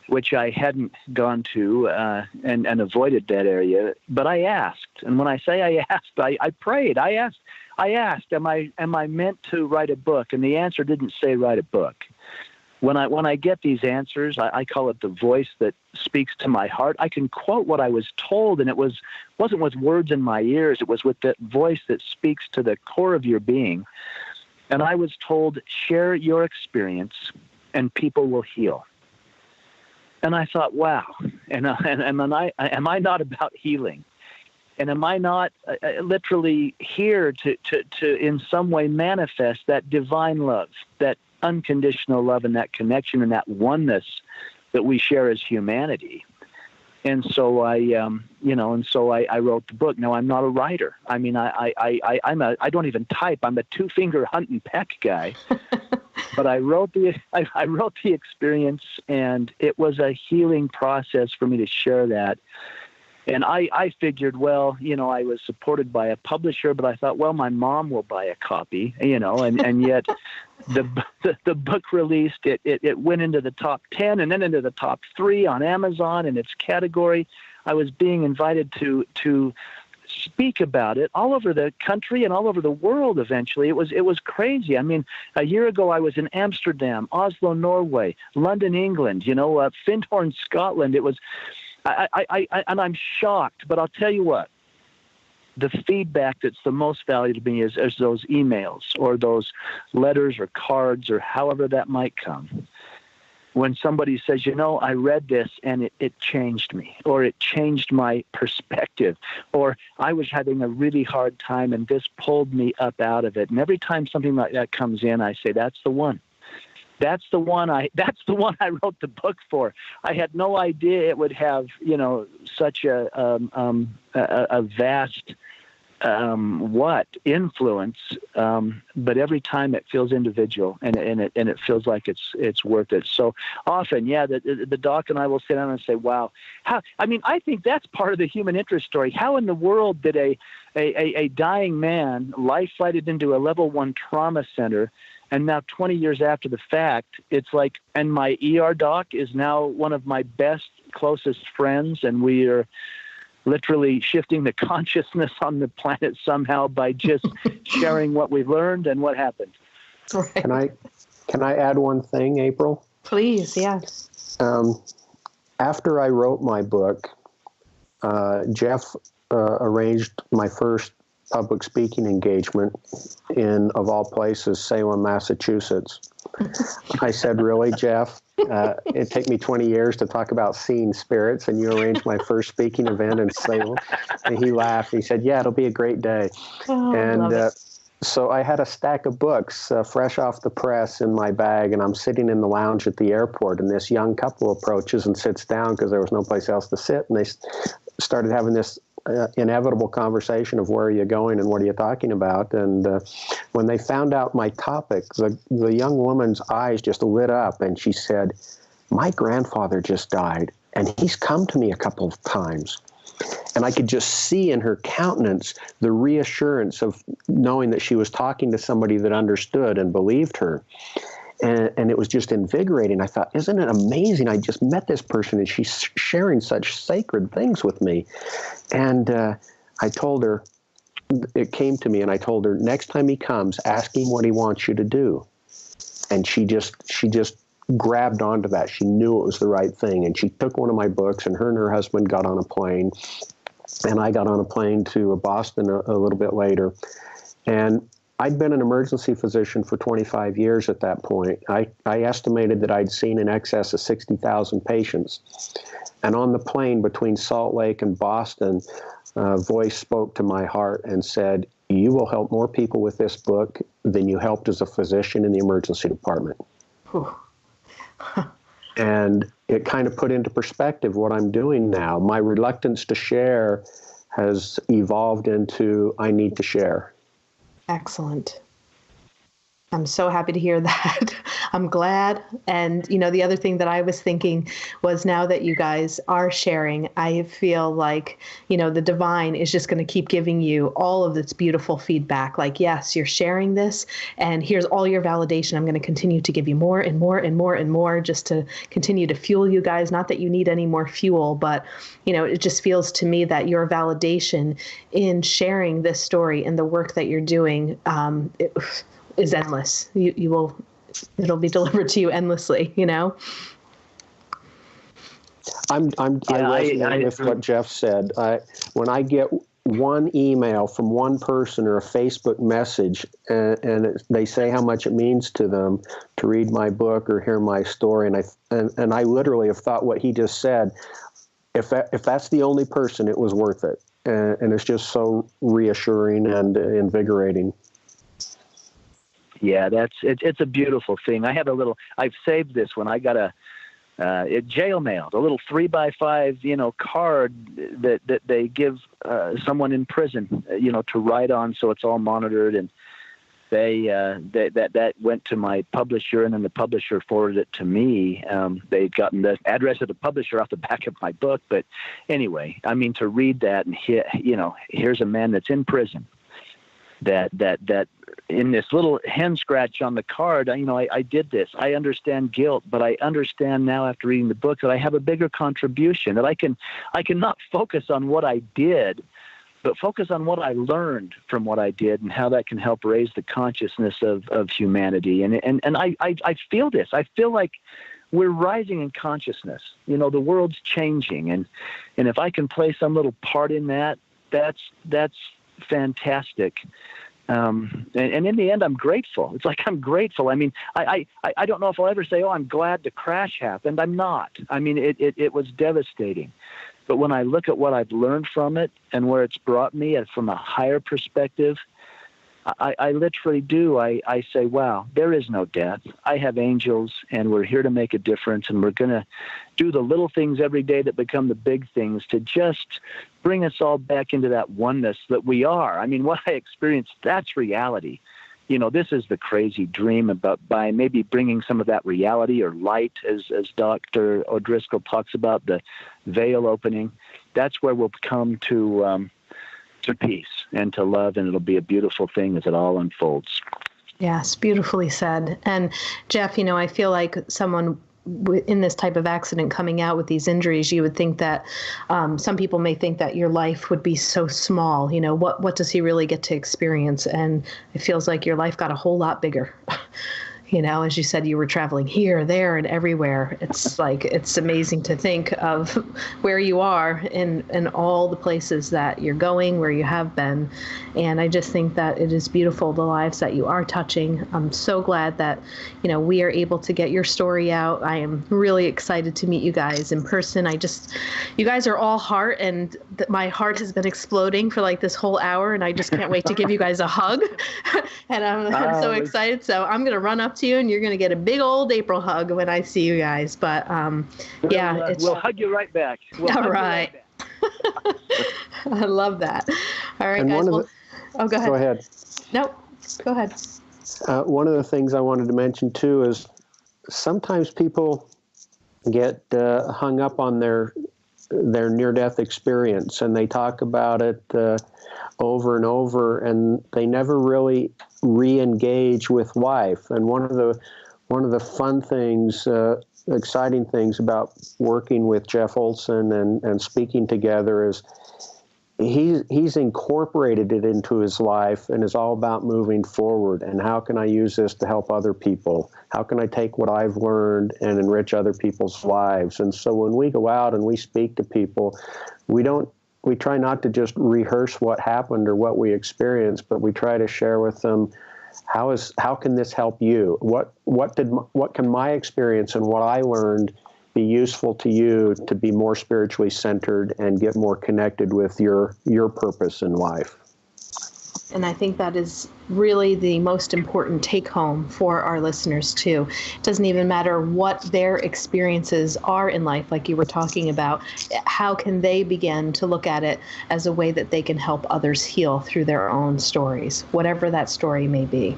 which I hadn't gone to and avoided that area. But I asked, and when I say I asked, I prayed. I asked, am I meant to write a book? And the answer didn't say write a book. When I get these answers, I call it the voice that speaks to my heart. I can quote what I was told, and it wasn't with words in my ears. It was with that voice that speaks to the core of your being. And I was told, share your experience, and people will heal. And I thought, wow, and am I not about healing? And am I not literally here to in some way manifest that divine love, that unconditional love, and that connection and that oneness that we share as humanity? And so I wrote the book. Now, I'm not a writer. I mean, I don't even type. I'm a two-finger hunt and peck guy. But I wrote the experience, and it was a healing process for me to share that. And I figured, well, I was supported by a publisher, but I thought, well, my mom will buy a copy, and yet the book released, it went into the top 10 and then into the top 3 on Amazon in its category. I was being invited to speak about it all over the country and all over the world. Eventually, it was crazy. I mean, a year ago I was in Amsterdam, Oslo, Norway, London, England, Findhorn, Scotland. It was, and I'm shocked. But I'll tell you what, the feedback that's the most valuable to me is those emails or those letters or cards or however that might come. When somebody says, I read this and it changed me, or it changed my perspective, or I was having a really hard time and this pulled me up out of it. And every time something like that comes in, I say, that's the one. That's the one I wrote the book for. I had no idea it would have, such a vast influence, but every time it feels individual and it feels like it's worth it. So often, the doc and I will sit down and say, wow, I think that's part of the human interest story. How in the world did a dying man life flighted into a level 1 trauma center, and now 20 years after the fact, it's like, and my ER doc is now one of my best, closest friends, and we are literally shifting the consciousness on the planet somehow by just sharing what we've learned and what happened. Right. Can I add one thing, April? Please, yes. After I wrote my book, Jeff arranged my first public speaking engagement in, of all places, Salem, Massachusetts. I said, really, Jeff? It'd take me 20 years to talk about seeing spirits, and you arranged my first speaking event in Salem? And he laughed. He said, yeah, it'll be a great day. So I had a stack of books fresh off the press in my bag, and I'm sitting in the lounge at the airport, and this young couple approaches and sits down because there was no place else to sit, and they started having this inevitable conversation of where are you going and what are you talking about. And when they found out my topic, the young woman's eyes just lit up, and she said, my grandfather just died, and he's come to me a couple of times. And I could just see in her countenance the reassurance of knowing that she was talking to somebody that understood and believed her. And it was just invigorating. I thought, isn't it amazing? I just met this person and she's sharing such sacred things with me. And I told her, it came to me, and I told her, next time he comes, ask him what he wants you to do. And she just grabbed onto that. She knew it was the right thing. And she took one of my books, and her husband got on a plane. And I got on a plane to Boston a little bit later. And I'd been an emergency physician for 25 years at that point. I estimated that I'd seen in excess of 60,000 patients. And on the plane between Salt Lake and Boston, a voice spoke to my heart and said, you will help more people with this book than you helped as a physician in the emergency department. And it kind of put into perspective what I'm doing now. My reluctance to share has evolved into I need to share. Excellent. I'm so happy to hear that. I'm glad. And, the other thing that I was thinking was, now that you guys are sharing, I feel like, the divine is just going to keep giving you all of this beautiful feedback. Like, yes, you're sharing this, and here's all your validation. I'm going to continue to give you more and more and more and more, just to continue to fuel you guys. Not that you need any more fuel, but, it just feels to me that your validation in sharing this story and the work that you're doing, is endless. It'll be delivered to you endlessly, I resonate with what Jeff said. When I get one email from one person or a Facebook message, and they say how much it means to them to read my book or hear my story, and I literally have thought what he just said. If that's the only person, it was worth it, and it's just so reassuring and invigorating. Yeah, it's a beautiful thing. I've saved this when I got it jail mailed, a little 3x5, card that they give someone in prison, to write on, so it's all monitored. And that went to my publisher, and then the publisher forwarded it to me. They'd gotten the address of the publisher off the back of my book. But anyway, to read that, and here's a man that's in prison. That in this little hen scratch on the card, I did this. I understand guilt, but I understand now after reading the book that I have a bigger contribution, that I can not focus on what I did, but focus on what I learned from what I did and how that can help raise the consciousness of humanity. And I feel this. I feel like we're rising in consciousness. You know, the world's changing, and if I can play some little part in that, that's fantastic. And in the end, I'm grateful. It's like I'm grateful. I mean, I don't know if I'll ever say, oh, I'm glad the crash happened. I'm not. I mean, it was devastating. But when I look at what I've learned from it and where it's brought me from a higher perspective, I literally do. I say, wow, there is no death. I have angels, and we're here to make a difference, and we're going to do the little things every day that become the big things to just bring us all back into that oneness that we are. I mean, what I experienced, that's reality. You know, this is the crazy dream about by maybe bringing some of that reality or light, as Dr. O'Driscoll talks about, the veil opening. That's where we'll come to peace and to love, and it'll be a beautiful thing as it all unfolds. Yes, beautifully said. And Jeff, you know, I feel like someone in this type of accident coming out with these injuries, you would think that some people may think that your life would be so small. You know, what does he really get to experience? And it feels like your life got a whole lot bigger. You know, as you said, you were traveling here, there, and everywhere. It's like, it's amazing to think of where you are in all the places that you're going, where you have been. And I just think that it is beautiful, the lives that you are touching. I'm so glad that, you know, we are able to get your story out. I am really excited to meet you guys in person. You guys are all heart, and my heart has been exploding for like this whole hour, and I just can't wait to give you guys a hug. And I'm so excited. So I'm going to run up to you, and you're going to get a big old April hug when I see you guys. But we'll hug you right back. All right. I love that. All right, and guys. go ahead. Go ahead. No, go ahead. One of the things I wanted to mention too is sometimes people get hung up on their near-death experience, and they talk about it over and over, and they never really re-engage with life. And one of the fun things, exciting things about working with Jeff Olsen and speaking together is he's incorporated it into his life and is all about moving forward. And how can I use this to help other people? How can I take what I've learned and enrich other people's lives? And so when we go out and we speak to people, we try not to just rehearse what happened or what we experienced, but we try to share with them, how can this help you? What can my experience and what I learned be useful to you to be more spiritually centered and get more connected with your purpose in life? And I think that is really the most important take home for our listeners too. It doesn't even matter what their experiences are in life, like you were talking about. How can they begin to look at it as a way that they can help others heal through their own stories, whatever that story may be?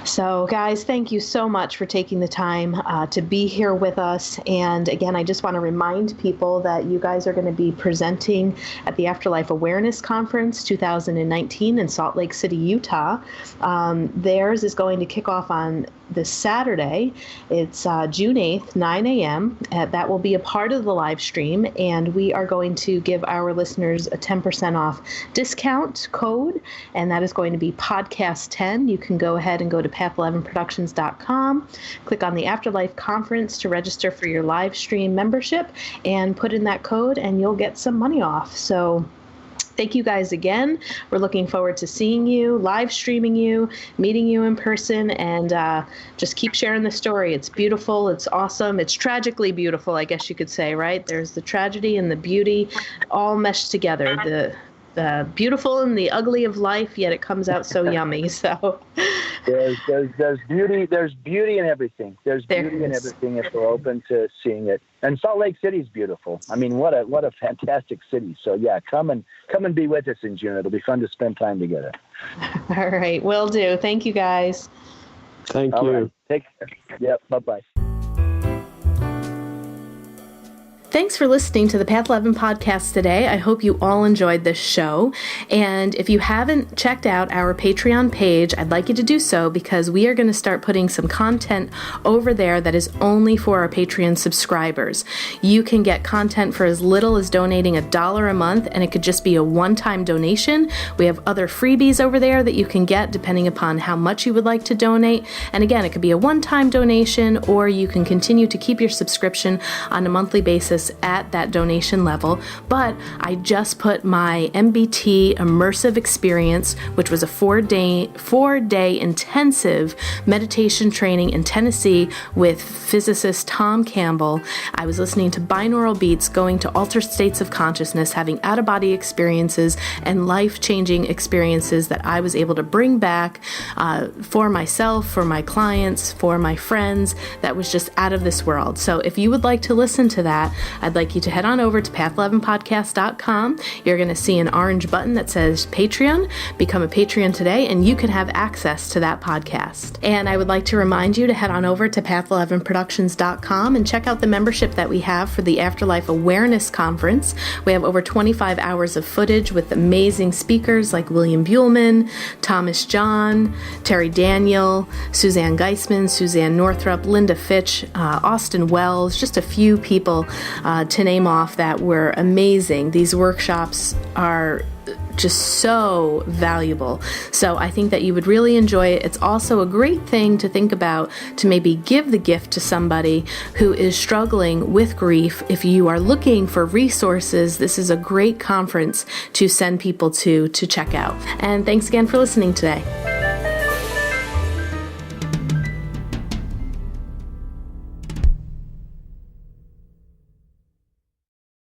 So, guys, thank you so much for taking the time to be here with us. And again, I just want to remind people that you guys are going to be presenting at the Afterlife Awareness Conference 2019 in Salt Lake City, Utah. Theirs is going to kick off on this Saturday. It's June 8th, 9 a.m. That will be a part of the live stream, and we are going to give our listeners a 10% off discount code, and that is going to be podcast 10. You can go ahead and go to path11productions.com, click on the Afterlife Conference to register for your live stream membership, and put in that code, and you'll get some money off. So thank you guys again. We're looking forward to seeing you, live streaming you, meeting you in person, and just keep sharing the story. It's beautiful. It's awesome. It's tragically beautiful, I guess you could say, right? There's the tragedy and the beauty all meshed together. The beautiful and the ugly of life, yet it comes out so yummy. So there's beauty. There's beauty in everything. There's beauty in everything if we're open to seeing it. And Salt Lake City is beautiful. I mean, what a fantastic city. So yeah, come and be with us in June. It'll be fun to spend time together. All right, will do. Thank you, guys. Thank you. Right. Take care. Yep. Bye-bye. Thanks for listening to the Path 11 podcast today. I hope you all enjoyed this show. And if you haven't checked out our Patreon page, I'd like you to do so because we are going to start putting some content over there that is only for our Patreon subscribers. You can get content for as little as donating $1 a month, and it could just be a one-time donation. We have other freebies over there that you can get depending upon how much you would like to donate. And again, it could be a one-time donation, or you can continue to keep your subscription on a monthly basis at that donation level. But I just put my MBT immersive experience, which was a four-day intensive meditation training in Tennessee with physicist Tom Campbell. I was listening to binaural beats, going to altered states of consciousness, having out-of-body experiences and life-changing experiences that I was able to bring back for myself, for my clients, for my friends. That was just out of this world. So if you would like to listen to that, I'd like you to head on over to path11podcast.com. You're going to see an orange button that says Patreon. Become a Patreon today, and you can have access to that podcast. And I would like to remind you to head on over to path11productions.com and check out the membership that we have for the Afterlife Awareness Conference. We have over 25 hours of footage with amazing speakers like William Buhlman, Thomas John, Terry Daniel, Suzanne Geisman, Suzanne Northrup, Linda Fitch, Austin Wells, just a few people to name off that were amazing. These workshops are just so valuable. So I think that you would really enjoy it. It's also a great thing to think about to maybe give the gift to somebody who is struggling with grief. If you are looking for resources, this is a great conference to send people to check out. And thanks again for listening today.